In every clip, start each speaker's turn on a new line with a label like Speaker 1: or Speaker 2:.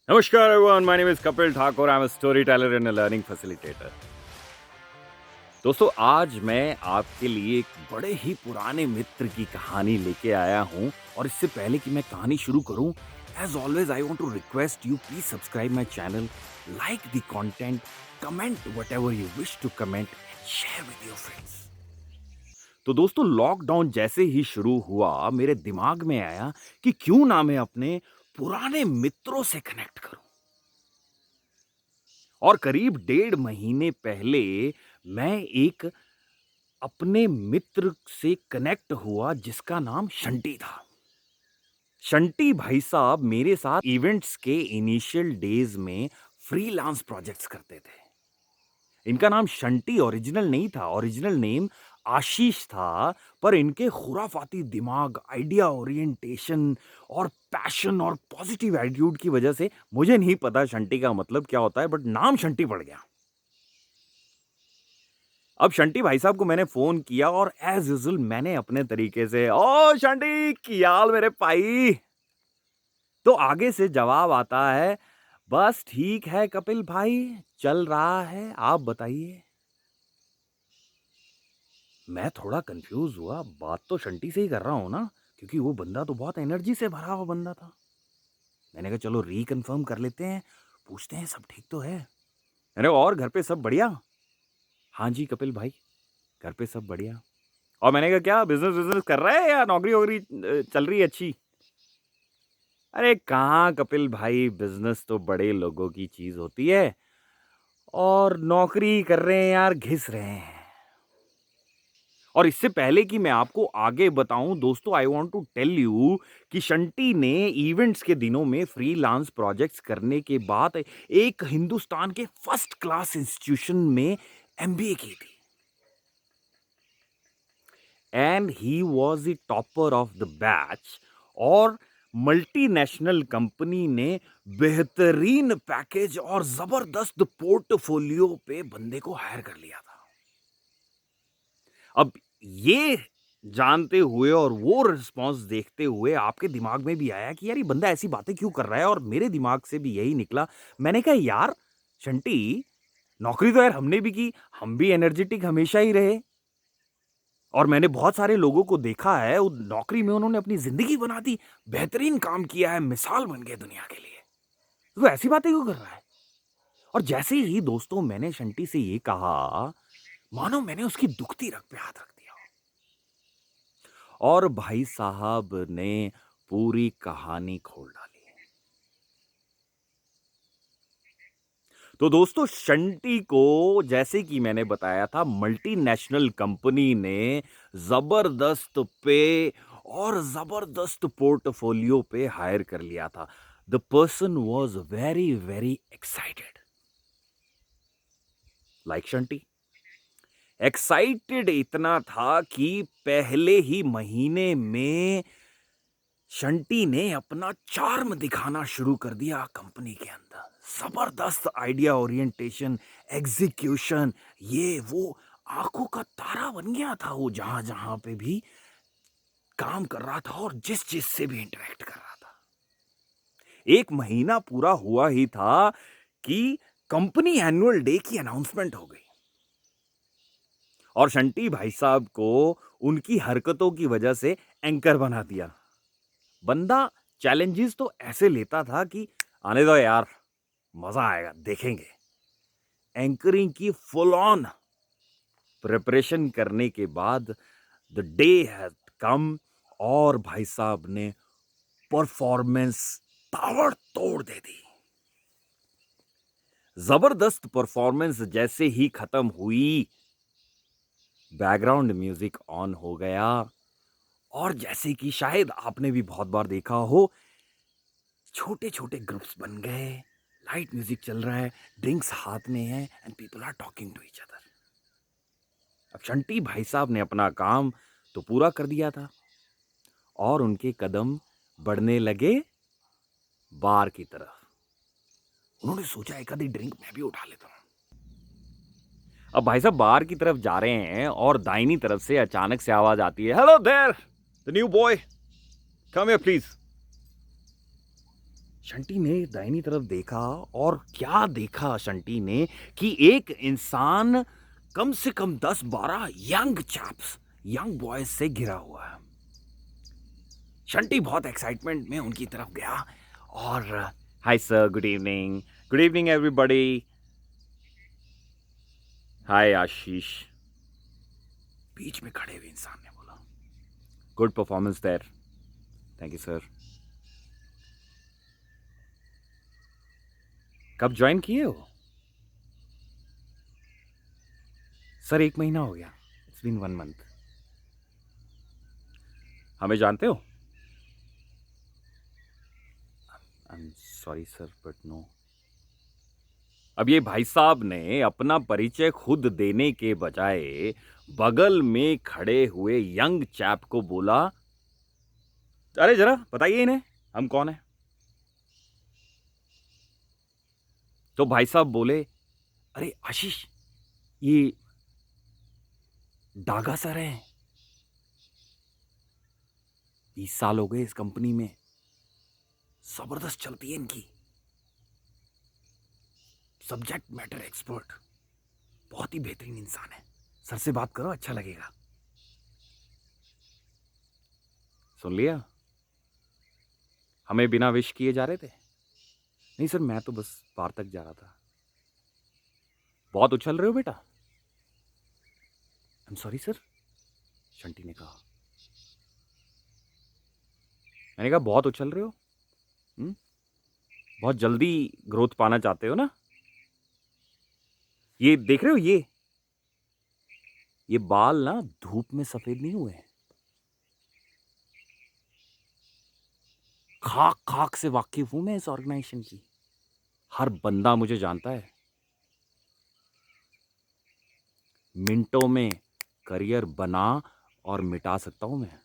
Speaker 1: Namaskar everyone, my name is Kapil Thakur. I'm a storyteller and a learning facilitator. दोस्तों आज मैं आपके लिए एक बड़े ही पुराने मित्र की कहानी लेके आया हूँ और इससे पहले कि मैं कहानी शुरू करूँ, as always I want to request you please subscribe my channel, like the content, comment whatever you wish to comment and share with your friends. तो दोस्तों लॉकडाउन जैसे ही शुरू हुआ मेरे दिमाग में आया कि क्यों ना मैं अपने पुराने मित्रों से कनेक्ट करूं और करीब 1.5 महीने पहले मैं एक अपने मित्र से कनेक्ट हुआ जिसका नाम शंटी था। शंटी भाई साहब मेरे साथ इवेंट्स के इनिशियल डेज में फ्रीलांस प्रोजेक्ट्स करते थे। इनका नाम शंटी ओरिजिनल नहीं था, ओरिजिनल नेम आशीष था, पर इनके खुराफाती दिमाग, आइडिया ओरिएंटेशन और पैशन और पॉजिटिव एटीट्यूड की वजह से मुझे नहीं पता शंटी का मतलब क्या होता है, बट नाम शंटी पड़ गया। अब शंटी भाई साहब को मैंने फ़ोन किया और एज़ यूजुअल मैंने अपने तरीके से, "ओ शंटी, क्या हाल मेरे भाई?" तो आगे से जवाब आता है, "बस ठीक है कपिल भाई, चल रहा है, आप बताइए?" मैं थोड़ा कन्फ्यूज़ हुआ, बात तो शंटी से ही कर रहा हूँ ना, क्योंकि वो बंदा तो बहुत एनर्जी से भरा हुआ बंदा था। मैंने कहा चलो रिकन्फर्म कर लेते हैं, पूछते हैं सब ठीक तो है। अरे और घर पे सब बढ़िया? हाँ जी कपिल भाई, घर पे सब बढ़िया। और मैंने कहा क्या बिज़नेस-विज़नेस कर रहा है या नौकरी-वोकरी चल रही है अच्छी? अरे कहाँ कपिल भाई, बिज़नेस तो बड़े लोगों की चीज़ होती है और नौकरी कर रहे हैं यार, घिस रहे हैं। और इससे पहले कि मैं आपको आगे बताऊं दोस्तों, I want to tell you कि शंटी ने इवेंट्स के दिनों में फ्रीलांस प्रोजेक्ट्स करने के बाद एक हिंदुस्तान के फर्स्ट क्लास इंस्टीट्यूशन में एमबीए की थी and he was the topper of the batch. और मल्टीनेशनल कंपनी ने बेहतरीन पैकेज और जबरदस्त पोर्टफोलियो पे बंदे को हायर कर लिया था। अब ये जानते हुए और वो रिस्पॉन्स देखते हुए आपके दिमाग में भी आया कि यार ये बंदा ऐसी बातें क्यों कर रहा है, और मेरे दिमाग से भी यही निकला। मैंने कहा यार शंटी, नौकरी तो यार हमने भी की, हम भी एनर्जेटिक हमेशा ही रहे और मैंने बहुत सारे लोगों को देखा है नौकरी में उन्होंने अपनी जिंदगी बना दी, बेहतरीन काम किया है, मिसाल बन गए दुनिया के लिए। तो ऐसी बातें क्यों कर रहा है? और जैसे ही दोस्तों मैंने शंटी से ये कहा, मानो मैंने उसकी दुखती रग पे हाथ रख दिया और भाई साहब ने पूरी कहानी खोल डाली। तो दोस्तों शंटी को जैसे कि मैंने बताया था, मल्टीनेशनल कंपनी ने जबरदस्त पे और जबरदस्त पोर्टफोलियो पे हायर कर लिया था। The person was very very excited like Shunty. Excited इतना था कि पहले ही महीने में शंटी ने अपना चार्म दिखाना शुरू कर दिया कंपनी के अंदर। जबरदस्त आइडिया ओरिएंटेशन, एग्जीक्यूशन, ये वो आंखों का तारा बन गया था वो, जहां जहां पे भी काम कर रहा था और जिस जिस से भी इंटरेक्ट कर रहा था। 1 महीना पूरा हुआ ही था कि कंपनी एनुअल डे की अनाउंसमेंट हो गई और शंटी भाई साहब को उनकी हरकतों की वजह से एंकर बना दिया। बंदा चैलेंजेस तो ऐसे लेता था कि आने दो यार, मजा आएगा, देखेंगे। एंकरिंग की फुल ऑन प्रिपरेशन करने के बाद द डे हैड कम और भाई साहब ने परफॉर्मेंस ताबड़तोड़ दे दी। जबरदस्त परफॉर्मेंस जैसे ही खत्म हुई, बैकग्राउंड म्यूजिक ऑन हो गया और जैसे कि शायद आपने भी बहुत बार देखा हो, छोटे छोटे ग्रुप्स बन गए, लाइट म्यूजिक चल रहा है, ड्रिंक्स हाथ में है and people are talking to each other. अब शंटी भाई साहब ने अपना काम तो पूरा कर दिया था और उनके कदम बढ़ने लगे बार की तरफ। उन्होंने सोचा एक आधी ड्रिंक मैं भी उठा लेता हूं। अब भाई साहब बार की तरफ जा रहे हैं और दाहिनी तरफ से अचानक से आवाज आती है, hello there the new boy, come here please. Shunty ने दाहिनी तरफ देखा और क्या देखा शंटी ने कि एक इंसान कम से कम 10-12 यंग चैप्स, यंग बॉयज से घिरा हुआ है। शंटी बहुत एक्साइटमेंट में उनकी तरफ गया और hi sir, good evening everybody, hi Ashish. बीच में खड़े हुए इंसान ने बोला, good performance there, thank you sir. कब ज्वाइन किए हो? सर 1 महीना हो गया, इट्स बीन 1 मंथ। हमें जानते हो? I am sorry sir but no. अब ये भाई साहब ने अपना परिचय खुद देने के बजाय बगल में खड़े हुए यंग चैप को बोला, अरे जरा बताइए इन्हें हम कौन है। तो भाई साहब बोले, अरे आशीष, ये डागा सर है, 20 साल हो गए इस कंपनी में, जबरदस्त चलती है इनकी, सब्जेक्ट मैटर एक्सपर्ट, बहुत ही बेहतरीन इंसान है, सर से बात करो, अच्छा लगेगा। सुन लिया? हमें बिना विश किए जा रहे थे? नहीं सर, मैं तो बस बाहर तक जा रहा था। बहुत उछल रहे हो बेटा। आई एम सॉरी सर, शंटी ने कहा। मैंने कहा बहुत उछल रहे हो, बहुत जल्दी ग्रोथ पाना चाहते हो ना। ये देख रहे हो, ये बाल ना धूप में सफेद नहीं हुए हैं, खाक खाक से वाकिफ हूं मैं इस ऑर्गेनाइजेशन की, हर बंदा मुझे जानता है, मिनटों में करियर बना और मिटा सकता हूं मैं।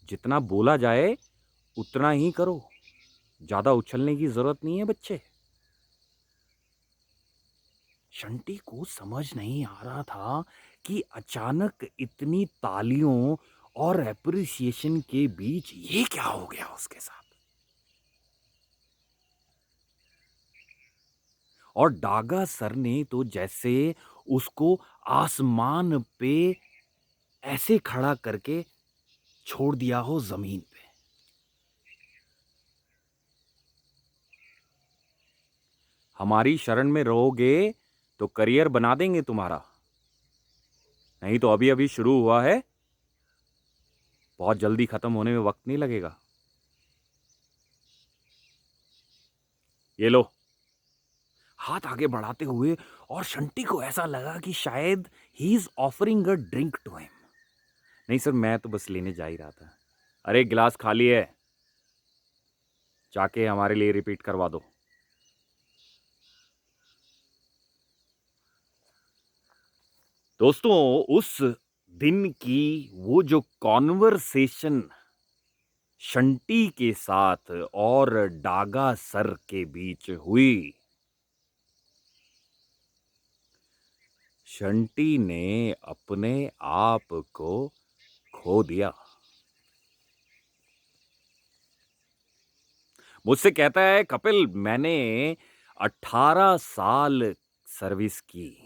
Speaker 1: जितना बोला जाए उतना ही करो, ज्यादा उछलने की जरूरत नहीं है बच्चे। शंटी को समझ नहीं आ रहा था कि अचानक इतनी तालियों और एप्रिसिएशन के बीच ये क्या हो गया उसके साथ। और डागा सर ने तो जैसे उसको आसमान पे ऐसे खड़ा करके छोड़ दिया हो जमीन पे। हमारी शरण में रहोगे तो करियर बना देंगे तुम्हारा, नहीं तो अभी अभी शुरू हुआ है, बहुत जल्दी खत्म होने में वक्त नहीं लगेगा। ये लो, हाथ आगे बढ़ाते हुए, और शंटी को ऐसा लगा कि शायद ही is offering a drink to him. नहीं सर, मैं तो बस लेने जा ही रहा था। अरे गिलास खाली है, जाके हमारे लिए रिपीट करवा दो। दोस्तों, उस दिन की वो जो कॉन्वर्सेशन शंटी के साथ और डागा सर के बीच हुई, शंटी ने अपने आप को खो दिया। मुझसे कहता है, कपिल मैंने 18 साल सर्विस की,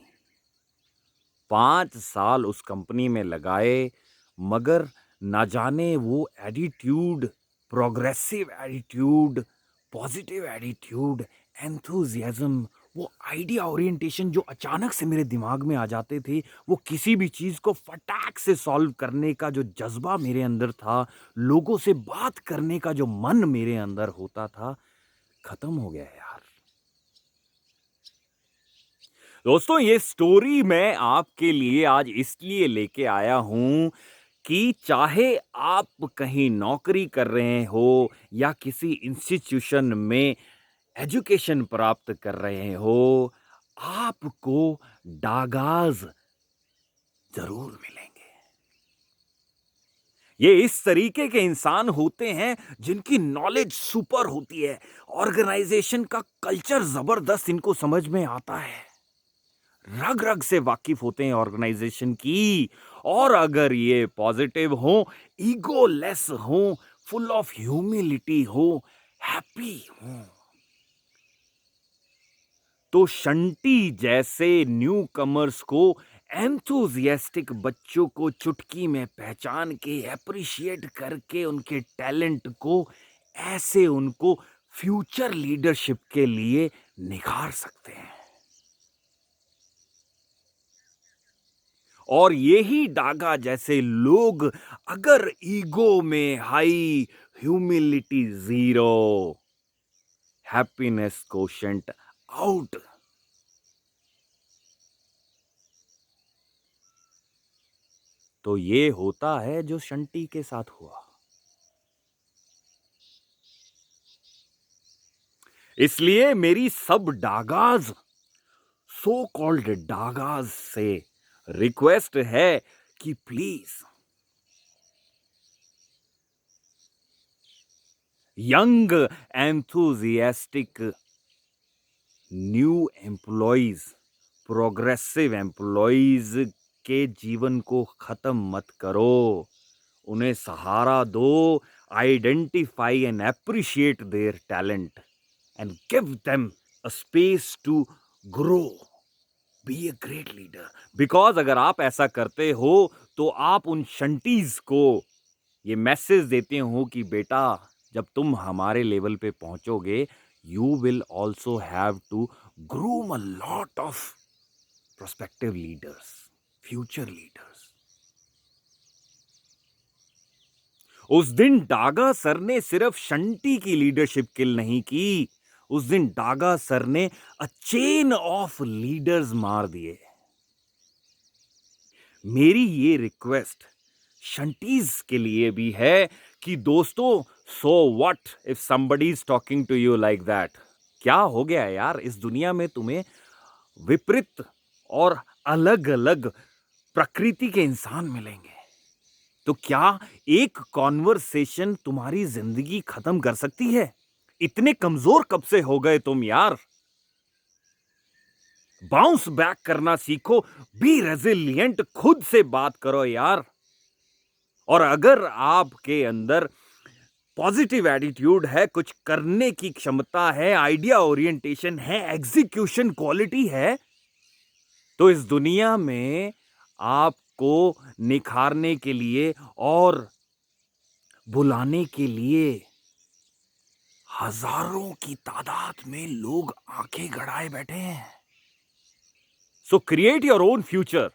Speaker 1: 5 साल उस कंपनी में लगाए, मगर ना जाने वो attitude, progressive attitude, positive attitude, enthusiasm, वो आइडिया ओरिएंटेशन जो अचानक से मेरे दिमाग में आ जाते थे, वो किसी भी चीज को फटाक से सॉल्व करने का जो जज्बा मेरे अंदर था, लोगों से बात करने का जो मन मेरे अंदर होता था, खत्म हो गया यार। दोस्तों, ये स्टोरी मैं आपके लिए आज इसलिए लेके आया हूं कि चाहे आप कहीं नौकरी कर रहे हो या किसी इंस्टीट्यूशन में एजुकेशन प्राप्त कर रहे हो, आपको डागाज जरूर मिलेंगे। ये इस तरीके के इंसान होते हैं जिनकी नॉलेज सुपर होती है, ऑर्गेनाइजेशन का कल्चर जबरदस्त इनको समझ में आता है, रग रग से वाकिफ होते हैं ऑर्गेनाइजेशन की, और अगर ये पॉजिटिव हो, ईगोलेस हो, फुल ऑफ ह्यूमिलिटी हो, हैप्पी हो, तो शंटी जैसे न्यू कमर्स को, एंथुजियास्टिक बच्चों को चुटकी में पहचान के, अप्रिशिएट करके उनके टैलेंट को, ऐसे उनको फ्यूचर लीडरशिप के लिए निखार सकते हैं। और यही डागा जैसे लोग अगर ईगो में high, humility zero, happiness quotient out, तो ये होता है जो शंटी के साथ हुआ। इसलिए मेरी सब डागाज, सो कॉल्ड डागाज से रिक्वेस्ट है कि please young enthusiastic new employees, progressive employees के जीवन को खत्म मत करो, उन्हें सहारा दो, identify and appreciate their talent and give them a space to grow, be a great leader. Because अगर आप ऐसा करते हो तो आप उन शंटीज को ये मैसेज देते हो कि बेटा, जब तुम हमारे लेवल पे पहुंचोगे, you will also have to groom a lot of prospective leaders, future leaders. उस दिन डागा सर ने सिर्फ शंटी की लीडरशिप किल नहीं की, उस दिन डागा सर ने अ चेन ऑफ लीडर्स मार दिए। मेरी ये रिक्वेस्ट शंटीज के लिए भी है कि दोस्तों, so what if somebody is talking to you like that? क्या हो गया यार, इस दुनिया में तुम्हें विपरीत और अलग अलग प्रकृति के इंसान मिलेंगे, तो क्या एक कॉन्वर्सेशन तुम्हारी जिंदगी खत्म कर सकती है? इतने कमजोर कब से हो गए तुम यार? बाउंस बैक करना सीखो, बी रेजिलिएंट, खुद से बात करो यार। और अगर आपके अंदर पॉजिटिव एटीट्यूड है, कुछ करने की क्षमता है, आइडिया ओरिएंटेशन है, एग्जीक्यूशन क्वालिटी है, तो इस दुनिया में आपको निखारने के लिए और बुलाने के लिए हजारों की तादाद में लोग आंखें गड़ाए बैठे हैं। सो create your own future,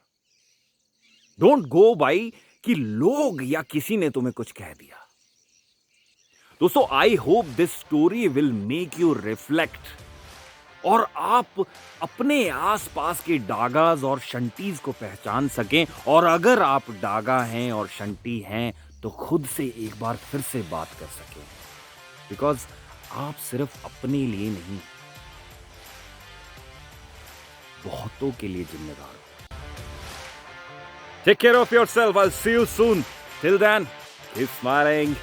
Speaker 1: don't go by कि लोग या किसी ने तुम्हें कुछ कह दिया। दोस्तों, I hope this story will make you reflect, और आप अपने आसपास के डागाज और शंटीज को पहचान सकें, और अगर आप डागा हैं और शंटी हैं तो खुद से एक बार फिर से बात कर सकें, बिकॉज आप सिर्फ अपने लिए नहीं, बहुतों के लिए जिम्मेदार हो। Take care of yourself, I will see you soon, till then keep smiling.